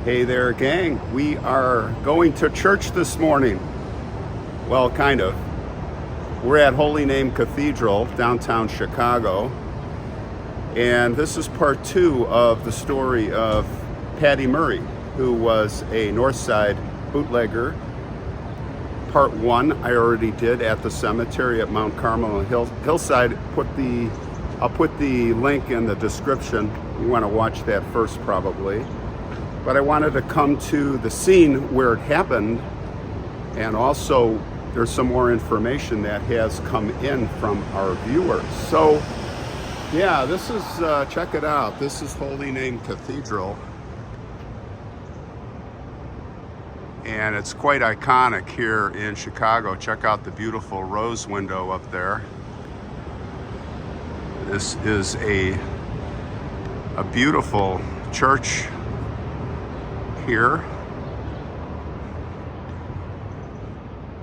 Hey there, gang. We are going to church this morning. Well, kind of. We're at Holy Name Cathedral, downtown Chicago. And this is part 2 of the story of Paddy Murray, who was a Northside bootlegger. Part 1 I already did at the cemetery at Mount Carmel and Hillside. I'll put the link in the description. You want to watch that first probably. But I wanted to come to the scene where it happened, and also there's some more information that has come in from our viewers. So yeah, this is, check it out. This is Holy Name Cathedral. And it's quite iconic here in Chicago. Check out the beautiful rose window up there. This is a beautiful church here.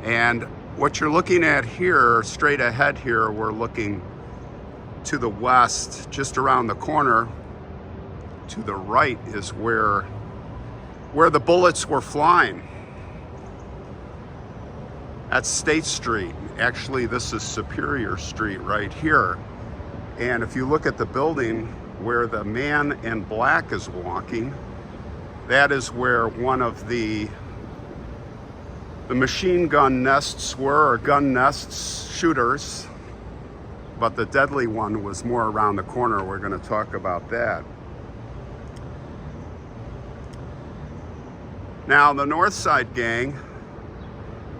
And what you're looking at here, straight ahead here, we're looking to the west, just around the corner. To the right is where the bullets were flying. That's State Street. Actually, this is Superior Street right here. And if you look at the building where the man in black is walking, that is where one of the machine gun nests were, or gun nests, shooters. But the deadly one was more around the corner. We're going to talk about that. Now, the Northside gang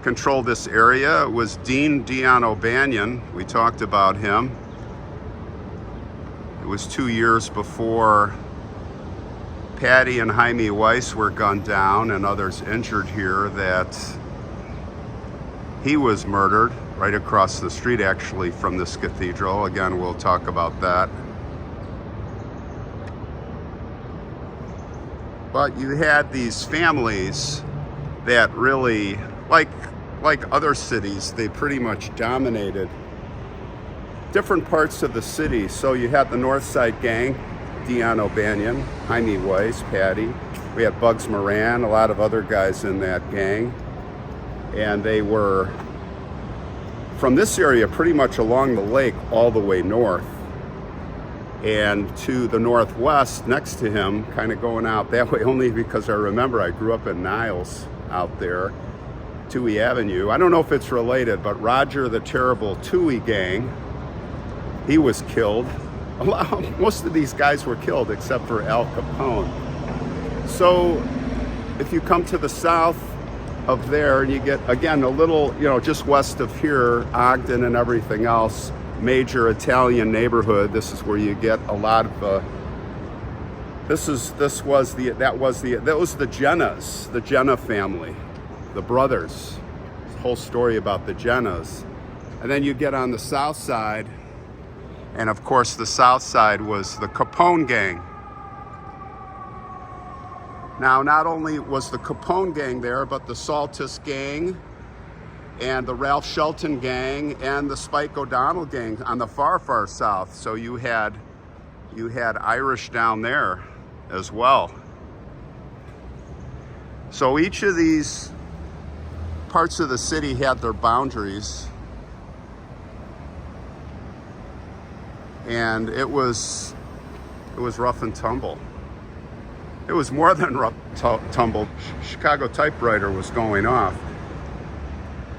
controlled this area. It was Dion O'Banion. We talked about him. It was 2 years before Paddy and Hymie Weiss were gunned down and others injured here that he was murdered right across the street, actually, from this cathedral. Again, we'll talk about that. But you had these families that really, like other cities, they pretty much dominated different parts of the city. So you had the Northside gang, Dion O'Banion, Hymie Weiss, Paddy. We had Bugs Moran, a lot of other guys in that gang. And they were from this area pretty much along the lake all the way north. And to the northwest next to him, kind of going out that way, only because I remember I grew up in Niles out there, Toohey Avenue. I don't know if it's related, but Roger the Terrible Toohey gang, he was killed. Most of these guys were killed except for Al Capone. So if you come to the south of there and you get, again, a little, just west of here, Ogden and everything else, major Italian neighborhood. This is where you get a lot of, that was the Jennas, the Jenna family, the brothers. The whole story about the Jennas. And then you get on the south side, and of course the south side was the Capone gang. Now, not only was the Capone gang there, but the Saltis gang and the Ralph Shelton gang and the Spike O'Donnell gang on the far, far south. So you had Irish down there as well. So each of these parts of the city had their boundaries. And it was rough and tumble. It was more than rough tumble. Chicago typewriter was going off.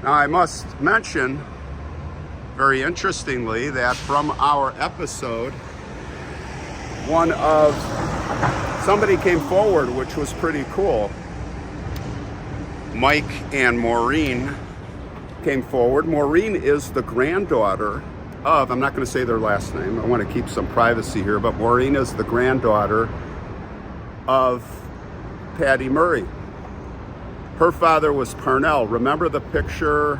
Now I must mention, very interestingly, that from our episode, somebody came forward, which was pretty cool. Mike and Maureen came forward. Maureen is the granddaughter of, I'm not going to say their last name, I want to keep some privacy here, but Maureen is the granddaughter of Paddy Murray. Her father was Parnell. Remember the picture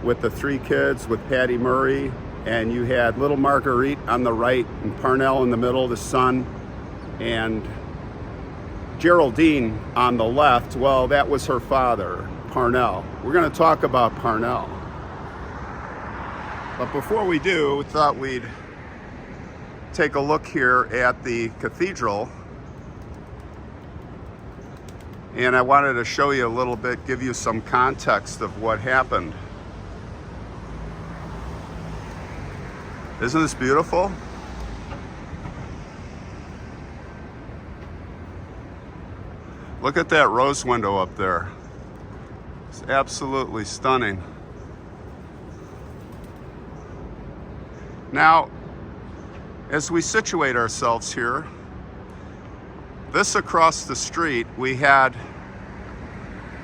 with the 3 kids with Paddy Murray, and you had little Marguerite on the right and Parnell in the middle, the son, and Geraldine on the left? Well, that was her father, Parnell. We're going to talk about Parnell. But before we do, we thought we'd take a look here at the cathedral. And I wanted to show you a little bit, give you some context of what happened. Isn't this beautiful? Look at that rose window up there. It's absolutely stunning. Now, as we situate ourselves here, this across the street, we had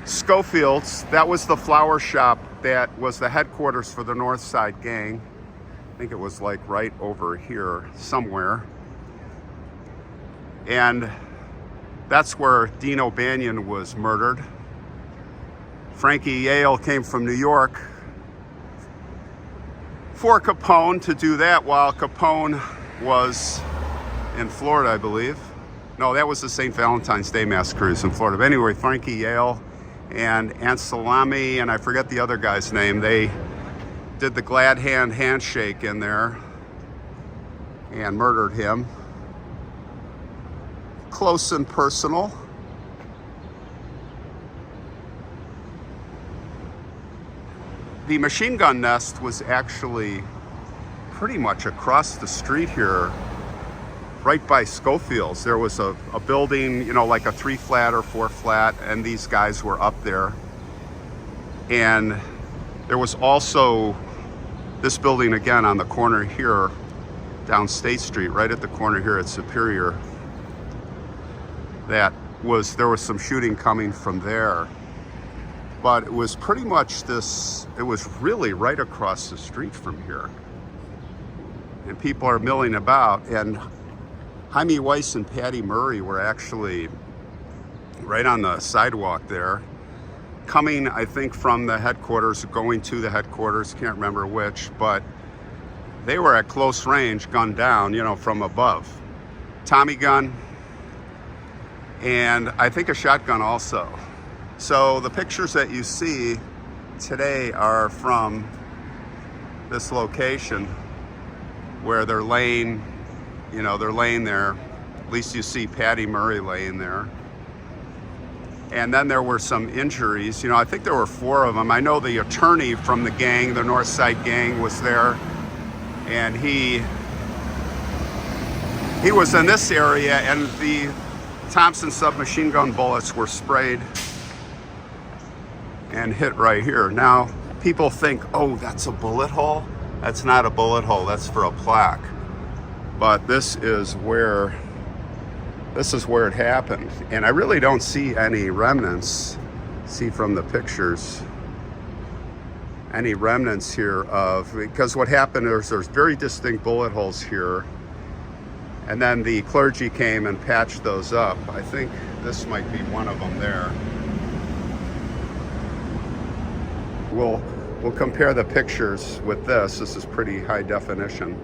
Schofield's. That was the flower shop that was the headquarters for the North Side Gang. I think it was like right over here somewhere. And that's where Dean O'Banion was murdered. Frankie Yale came from New York for Capone to do that while Capone was in Florida, I believe. No, that was the St. Valentine's Day massacres in Florida. But anyway, Frankie Yale and Aunt Salami, and I forget the other guy's name, they did the glad hand handshake in there and murdered him. Close and personal. The machine gun nest was actually pretty much across the street here, right by Schofield's. There was a building, you know, like a 3-flat or 4-flat, and these guys were up there. And there was also this building again on the corner here, down State Street, right at the corner here at Superior. There was some shooting coming from there. But it was pretty much this, it was really right across the street from here. And people are milling about, and Hymie Weiss and Paddy Murray were actually right on the sidewalk there, coming, I think, from the headquarters, going to the headquarters, can't remember which, but they were at close range, gunned down, you know, from above. Tommy gun, and I think a shotgun also. So the pictures that you see today are from this location where they're laying, you know, they're laying there. At least you see Paddy Murray laying there. And then there were some injuries. You know, I think there were 4 of them. I know the attorney from the gang, the North Side Gang, was there. And he was in this area, and the Thompson submachine gun bullets were sprayed and hit right here. Now, people think, oh, that's a bullet hole. That's not a bullet hole, that's for a plaque. But this is where it happened. And I really don't see any remnants, see from the pictures, any remnants here of, because what happened is there's very distinct bullet holes here. And then the clergy came and patched those up. I think this might be one of them there. We'll compare the pictures with this. This is pretty high definition.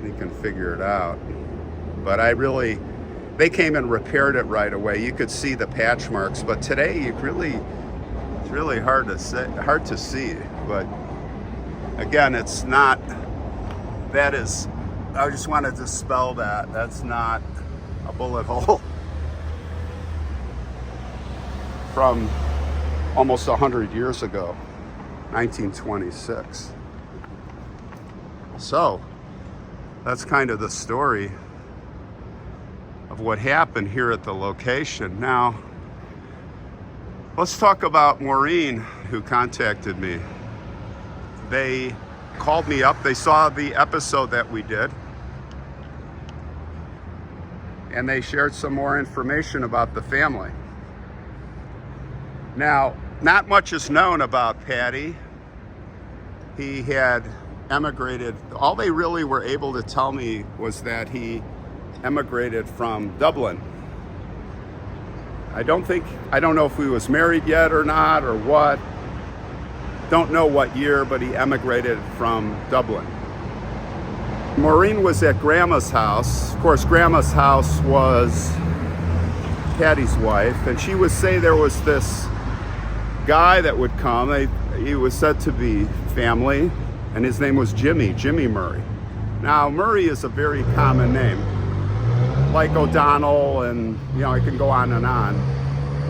You can figure it out. But they came and repaired it right away. You could see the patch marks, but today it's really hard to see. But again, it's not, I just want to dispel that. That's not a bullet hole from almost 100 years ago. 1926. So that's kind of the story of what happened here at the location. Now, let's talk about Maureen, who contacted me. They called me up. They saw the episode that we did, and they shared some more information about the family. Now, not much is known about Paddy. He had emigrated. All they really were able to tell me was that he emigrated from Dublin. I don't know if he was married yet or not or what. Don't know what year, but he emigrated from Dublin. Maureen was at Grandma's house. Of course, Grandma's house was Paddy's wife, and she would say there was this guy that would come. He was said to be family, and his name was Jimmy Murray. Now, Murray is a very common name, like O'Donnell, and you know, I can go on and on.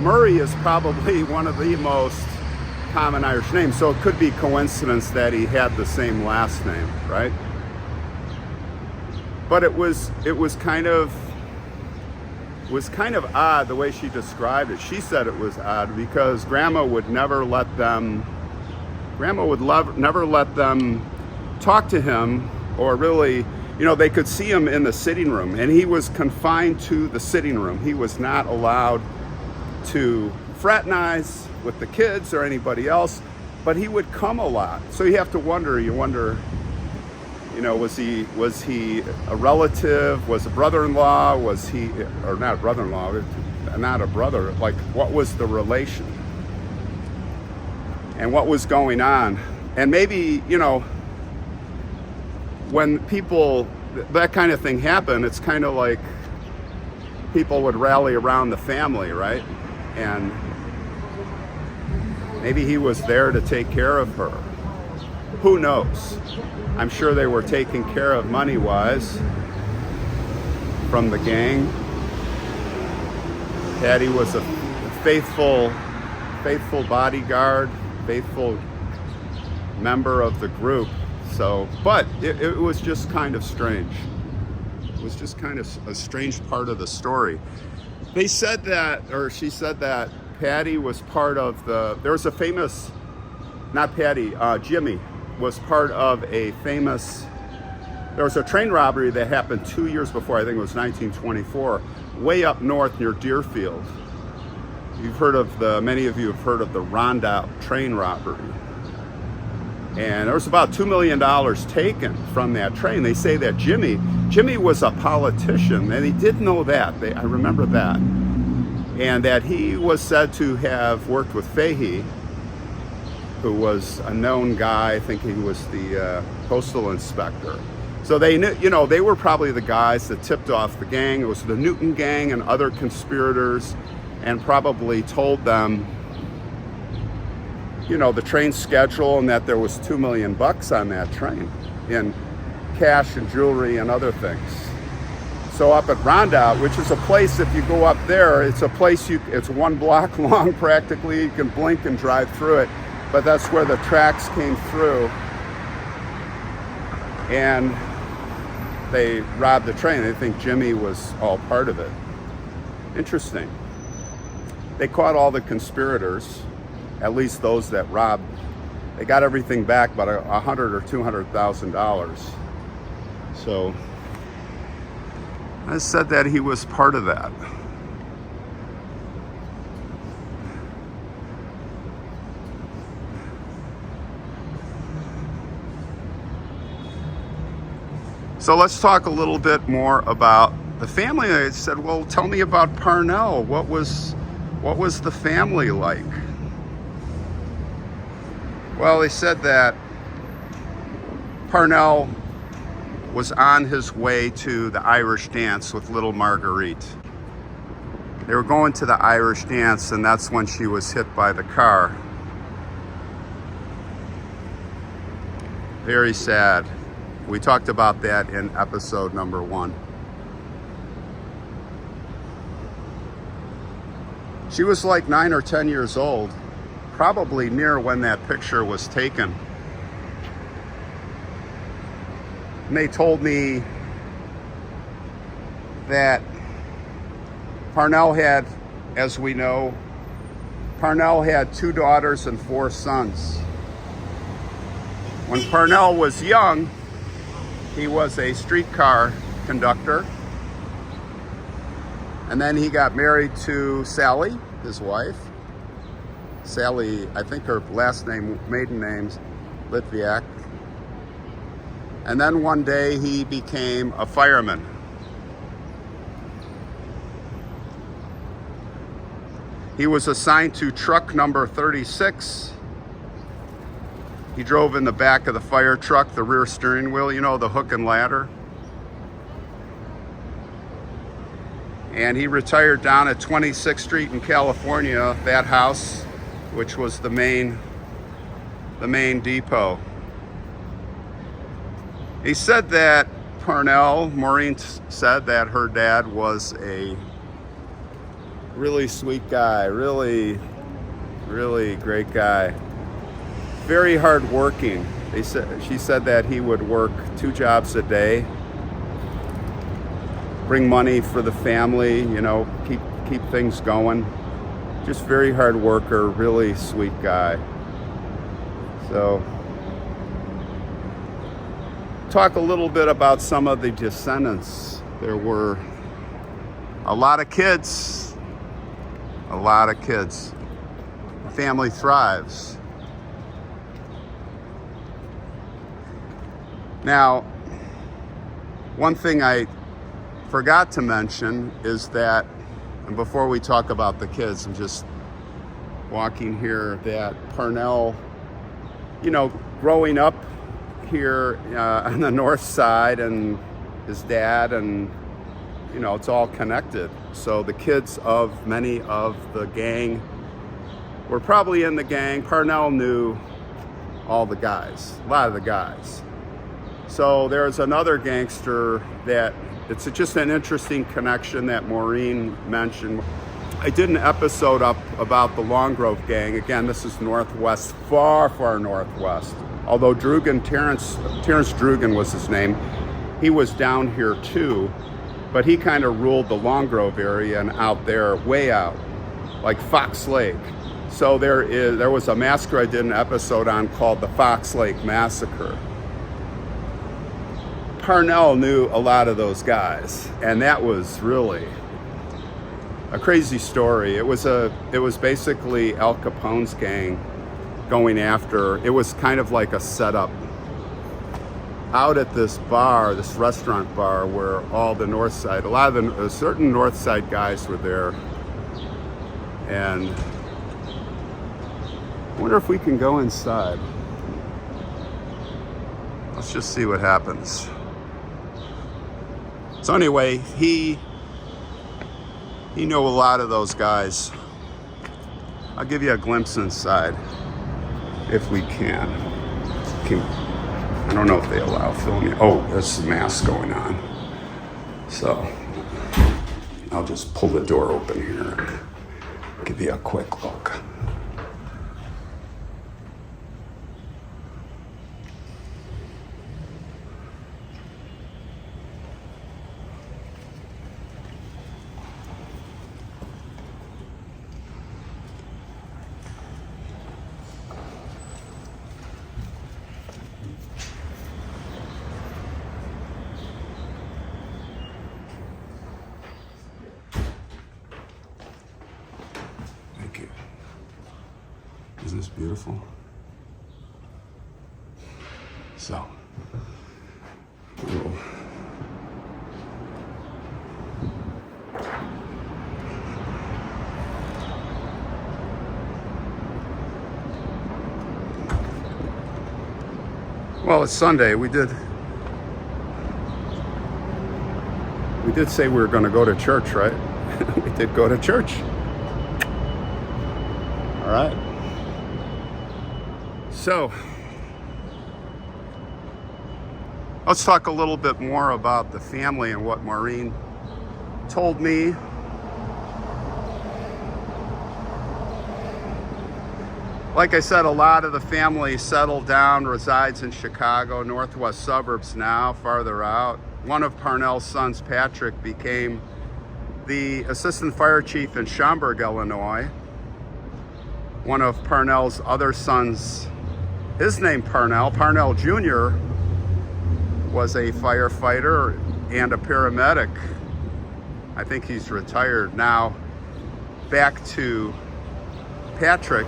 Murray is probably one of the most common Irish names, so it could be coincidence that he had the same last name, right? But it was kind of odd the way she described it. She said it was odd because Grandma would never let them talk to him, or really, they could see him in the sitting room, and he was confined to the sitting room. He was not allowed to fraternize with the kids or anybody else, but he would come a lot. So you have to wonder, was he a relative? Was a brother-in-law? Was he, or not a brother-in-law, not a brother, like what was the relation? And what was going on? And maybe, when that kind of thing happened, it's kind of like people would rally around the family, right? And maybe he was there to take care of her. Who knows? I'm sure they were taken care of money-wise from the gang. Paddy was a faithful bodyguard, faithful member of the group. So, but it was just kind of strange. It was just kind of a strange part of the story. They said that, or she said that Paddy was part of there was a famous, not Paddy, Jimmy was part of a famous, there was a train robbery that happened 2 years before, I think it was 1924, way up north near Deerfield. Many of you have heard of the Rondout train robbery. And there was about $2 million taken from that train. They say that Jimmy was a politician, and he did know that. I remember that. And that he was said to have worked with Fahey, who was a known guy. I think he was the postal inspector. So they knew, they were probably the guys that tipped off the gang. It was the Newton gang and other conspirators, and probably told them, the train schedule, and that there was $2 million on that train in cash and jewelry and other things. So up at Rondout, which is a place, if you go up there, it's a place it's 1 block long practically. You can blink and drive through it, but that's where the tracks came through. And they robbed the train. They think Jimmy was all part of it. Interesting. They caught all the conspirators, at least those that robbed. They got everything back, but $100,000 or $200,000. So I said that he was part of that. So let's talk a little bit more about the family. I said, well, tell me about Parnell. What was the family like? Well, they said that Parnell was on his way to the Irish dance with little Marguerite. They were going to the Irish dance, and that's when she was hit by the car. Very sad. We talked about that in episode number 1. She was like 9 or 10 years old, probably near when that picture was taken. And they told me that Parnell had, as we know, Parnell had 2 daughters and 4 sons. When Parnell was young, he was a streetcar conductor. And then he got married to Sally, his wife. Sally, I think her maiden name's Litviak. And then one day he became a fireman. He was assigned to truck number 36. He drove in the back of the fire truck, the rear steering wheel, the hook and ladder. And he retired down at 26th Street in California, that house, which was the main depot. He said that Maureen said that her dad was Really sweet guy, really great guy. Very hardworking. She said that he would work 2 jobs a day, bring money for the family, you know, keep things going. Just very hard worker, really sweet guy. So, talk a little bit about some of the descendants. There were a lot of kids. The family thrives. Now, one thing I forgot to mention is that, and before we talk about the kids, I'm just walking here, that Parnell, you know, growing up here on the north side, and his dad, and you know, it's all connected. So the kids of many of the gang were probably in the gang. Parnell knew all the guys, a lot of the guys. So there's another gangster that, it's just an interesting connection that Maureen mentioned. I did an episode up about the Long Grove gang. Again, this is northwest, far northwest. Although Terrence Drugan was his name, he was down here too, but he kind of ruled the Long Grove area and out there, way out, like Fox Lake. So there was a massacre I did an episode on called the Fox Lake Massacre. Parnell knew a lot of those guys, and that was really a crazy story. It was basically Al Capone's gang going after. It was kind of like a setup out at this bar, this restaurant bar, where all the north side, a lot of the certain north side guys were there. And I wonder if we can go inside. Let's just see what happens. So anyway, he knew a lot of those guys. I'll give you a glimpse inside, if we can. I don't know if they allow filming. Oh, there's some mass going on. So I'll just pull the door open here and give you a quick look. Isn't this beautiful? So, well, it's Sunday. We did say we were going to go to church, right? We did go to church. All right. So, let's talk a little bit more about the family and what Maureen told me. Like I said, a lot of the family settled down, resides in Chicago, northwest suburbs now, farther out. One of Parnell's sons, Patrick, became the assistant fire chief in Schaumburg, Illinois. One of Parnell's other sons, his name Parnell Jr., was a firefighter and a paramedic. I think he's retired now. Back to Patrick.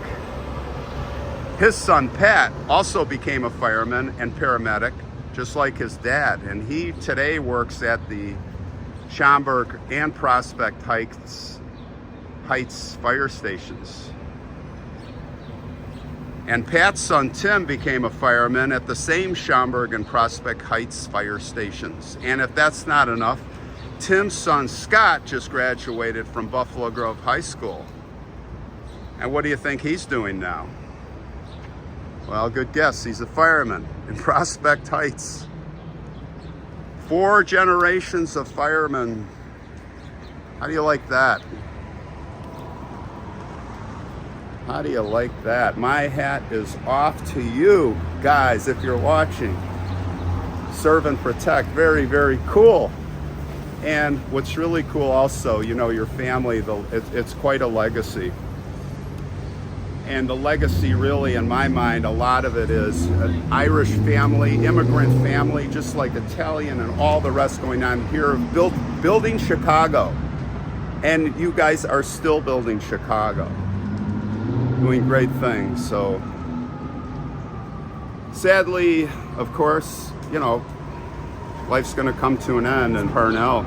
His son Pat also became a fireman and paramedic, just like his dad. And he today works at the Schaumburg and Prospect Heights fire stations. And Pat's son Tim became a fireman at the same Schaumburg and Prospect Heights fire stations. And if that's not enough, Tim's son Scott just graduated from Buffalo Grove High School. And what do you think he's doing now? Well, good guess. He's a fireman in Prospect Heights. 4 generations of firemen. How do you like that? How do you like that? My hat is off to you guys if you're watching. Serve and protect. Very, very cool. And what's really cool also, you know, your family, it's quite a legacy. And the legacy really, in my mind, a lot of it is an Irish family, immigrant family, just like Italian and all the rest going on here, building Chicago. And you guys are still building Chicago, doing great things. So sadly, of course, you know, life's gonna come to an end. And Parnell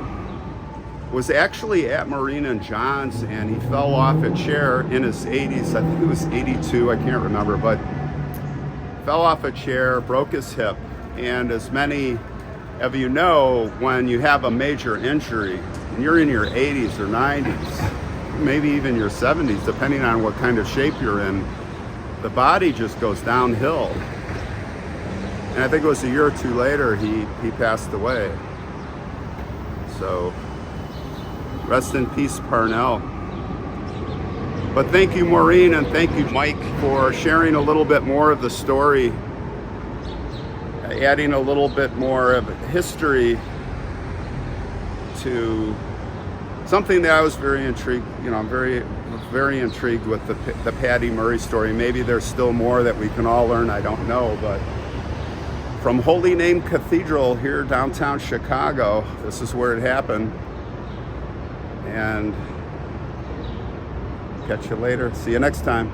was actually at Marina and John's, and he fell off a chair in his 80s. I think it was 82, I can't remember, but fell off a chair, broke his hip. And as many of you know, when you have a major injury, and you're in your 80s or 90s, maybe even your 70s, depending on what kind of shape you're in, the body just goes downhill. And I think it was a year or two later, he passed away. So rest in peace, Parnell. But thank you, Maureen, and thank you, Mike, for sharing a little bit more of the story, adding a little bit more of history to something that I was very intrigued. You know, I'm very intrigued with the Paddy Murray story. Maybe there's still more that we can all learn. I don't know, but from Holy Name Cathedral here downtown Chicago, this is where it happened. And catch you later. See you next time.